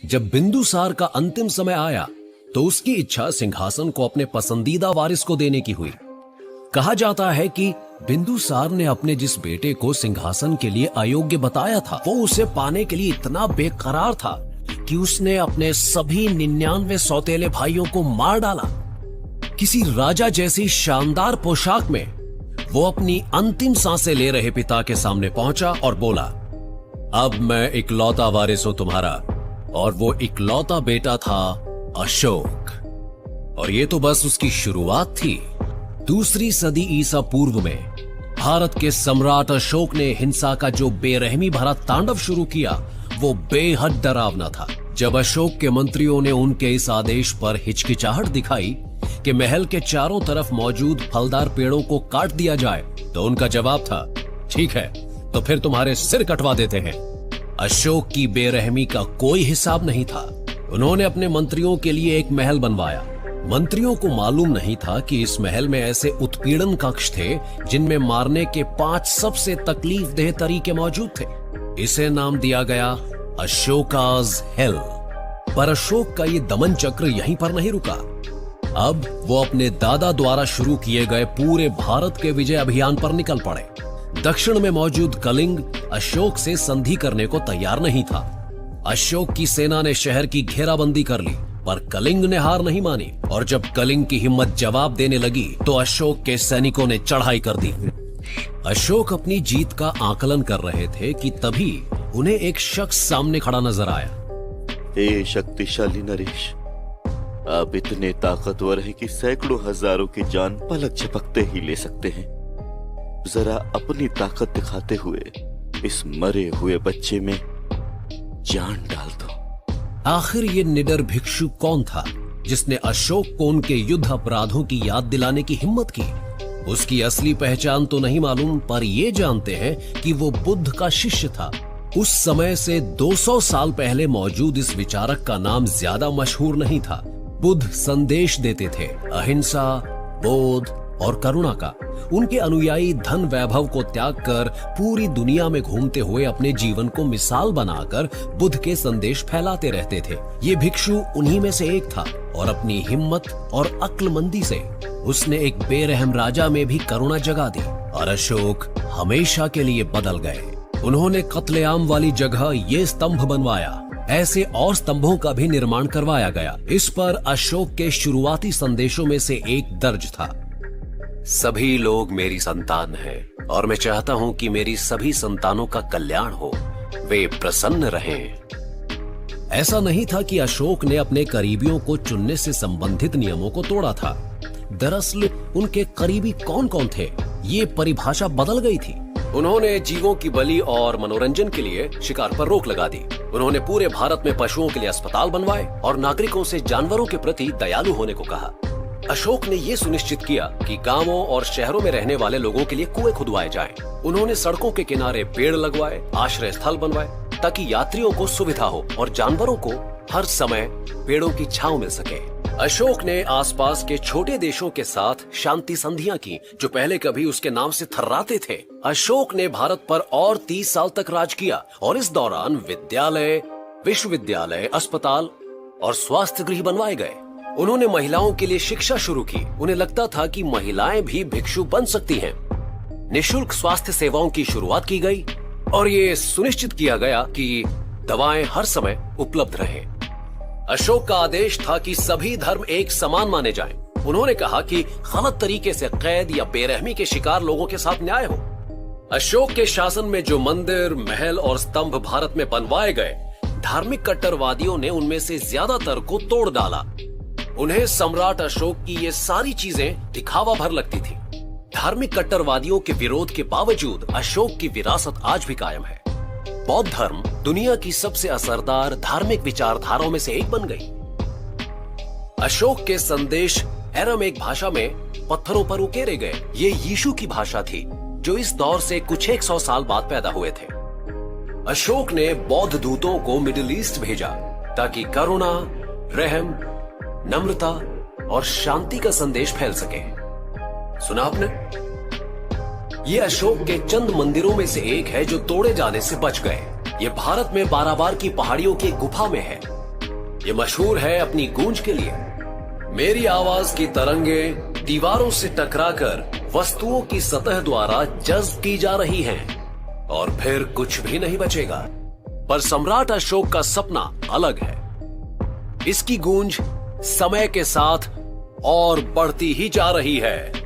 जब बिंदुसार का अंतिम समय आया तो उसकी इच्छा सिंहासन को अपने पसंदीदा वारिस को देने की हुई। कहा जाता है कि बिंदुसार ने अपने जिस बेटे को सिंहासन के लिए अयोग्य बताया था, वो उसे पाने के लिए इतना बेकरार था कि उसने अपने सभी 99 सौतेले भाइयों को मार डाला। किसी राजा जैसी शानदार पोशाक में वो अपनी अंतिम सांसें ले रहे पिता के सामने पहुंचा और बोला, अब मैं इकलौता वारिस हूं तुम्हारा। और वो इकलौता बेटा था अशोक। और ये तो बस उसकी शुरुआत थी। दूसरी सदी ईसा पूर्व में भारत के सम्राट अशोक ने हिंसा का जो बेरहमी भरा तांडव शुरू किया, वो बेहद डरावना था। जब अशोक के मंत्रियों ने उनके इस आदेश पर हिचकिचाहट दिखाई कि महल के चारों तरफ मौजूद फलदार पेड़ों को काट दिया जाए, तो उनका जवाब था, ठीक है, तो फिर तुम्हारे सिर कटवा देते हैं। अशोक की बेरहमी का कोई हिसाब नहीं था। उन्होंने अपने मंत्रियों के लिए एक महल बनवाया। मंत्रियों को मालूम नहीं था कि इस महल में ऐसे उत्पीड़न कक्ष थे जिनमें मारने के 5 सबसे तकलीफदेह तरीके मौजूद थे। इसे नाम दिया गया अशोकाज हेल। पर अशोक का ये दमन चक्र यहीं पर नहीं रुका। अब वो अपने दादा द्वारा शुरू किए गए पूरे भारत के विजय अभियान पर निकल पड़े। दक्षिण में मौजूद कलिंग अशोक से संधि करने को तैयार नहीं था। अशोक की सेना ने शहर की घेराबंदी कर ली, पर कलिंग ने हार नहीं मानी। और जब कलिंग की हिम्मत जवाब देने लगी तो अशोक के सैनिकों ने चढ़ाई कर दी। अशोक अपनी जीत का आकलन कर रहे थे कि तभी उन्हें एक शख्स सामने खड़ा नजर आया। हे शक्तिशाली नरेश, आप इतने ताकतवर हैं कि सैकड़ों हजारों की जान पलक झपकते ही ले सकते हैं। जरा अपनी ताकत दिखाते हुए इस मरे हुए बच्चे में जान डाल दो। आखिर ये निडर भिक्षु कौन था जिसने अशोक को उनके युद्ध अपराधों की याद दिलाने की हिम्मत की? उसकी असली पहचान तो नहीं मालूम, पर ये जानते हैं कि वो बुद्ध का शिष्य था। उस समय से 200 साल पहले मौजूद इस विचारक का नाम ज्यादा मशहूर नहीं था। बुद्ध संदेश देते थे, अहिंसा, बोध और करुणा का। उनके अनुयायी धन वैभव को त्याग कर पूरी दुनिया में घूमते हुए अपने जीवन को मिसाल बनाकर बुद्ध के संदेश फैलाते रहते थे। ये भिक्षु उन्हीं में से एक था और अपनी हिम्मत और अक्लमंदी से उसने एक बेरहम राजा में भी करुणा जगा दी। और अशोक हमेशा के लिए बदल गए। उन्होंने कत्लेआम वाली जगह ये स्तंभ बनवाया। ऐसे और स्तंभों का भी निर्माण करवाया गया। इस पर अशोक के शुरुआती संदेशों में से एक दर्ज था, सभी लोग मेरी संतान हैं और मैं चाहता हूं कि मेरी सभी संतानों का कल्याण हो, वे प्रसन्न रहें। ऐसा नहीं था कि अशोक ने अपने करीबियों को चुनने से संबंधित नियमों को तोड़ा था। दरअसल उनके करीबी कौन कौन थे, ये परिभाषा बदल गई थी। उन्होंने जीवों की बलि और मनोरंजन के लिए शिकार पर रोक लगा दी। उन्होंने पूरे भारत में पशुओं के लिए अस्पताल बनवाए और नागरिकों से जानवरों के प्रति दयालु होने को कहा। अशोक ने ये सुनिश्चित किया कि गांवों और शहरों में रहने वाले लोगों के लिए कुएं खुदवाए जाएं। उन्होंने सड़कों के किनारे पेड़ लगवाए, आश्रय स्थल बनवाए, ताकि यात्रियों को सुविधा हो और जानवरों को हर समय पेड़ों की छांव मिल सके। अशोक ने आसपास के छोटे देशों के साथ शांति संधियां की जो पहले कभी उसके नाम से थर्राते थे। अशोक ने भारत पर और 30 साल तक राज किया और इस दौरान विद्यालय, विश्वविद्यालय, अस्पताल और स्वास्थ्य गृह बनवाए गए। उन्होंने महिलाओं के लिए शिक्षा शुरू की। उन्हें लगता था कि महिलाएं भी भिक्षु बन सकती हैं। निशुल्क स्वास्थ्य सेवाओं की शुरुआत की गई और ये सुनिश्चित किया गया कि दवाएं हर समय उपलब्ध रहें। अशोक का आदेश था कि सभी धर्म एक समान माने जाएं। उन्होंने कहा कि गलत तरीके से कैद या बेरहमी के शिकार लोगों के साथ न्याय हो। अशोक के शासन में जो मंदिर, महल और स्तंभ भारत में बनवाए गए, धार्मिक कट्टरवादियों ने उनमें से ज्यादातर को तोड़ डाला। उन्हें सम्राट अशोक की ये सारी चीजें दिखावा भर लगती थी। धार्मिक कट्टरवादियों के विरोध के बावजूद अशोक की विरासत आज भी कायम है। बौद्ध धर्म दुनिया की सबसे असरदार धार्मिक विचारधाराओं में से एक बन गई। अशोक के संदेश एरामिक भाषा में पत्थरों पर उकेरे गए। ये यीशु की भाषा थी जो इस दौर से कुछ 100 साल बाद पैदा हुए थे। अशोक ने बौद्ध दूतों को मिडिल ईस्ट भेजा ताकि करुणा, रहम, नम्रता और शांति का संदेश फैल सके। सुना आपने? ये अशोक के चंद मंदिरों में से एक है जो तोड़े जाने से बच गए। ये भारत में बाराबार की पहाड़ियों की गुफा में है। ये मशहूर है अपनी गूंज के लिए। मेरी आवाज की तरंगे दीवारों से टकराकर वस्तुओं की सतह द्वारा जज्ब की जा रही हैं और फिर कुछ भी नहीं बचेगा। पर सम्राट अशोक का सपना अलग है। इसकी गूंज समय के साथ और बढ़ती ही जा रही है।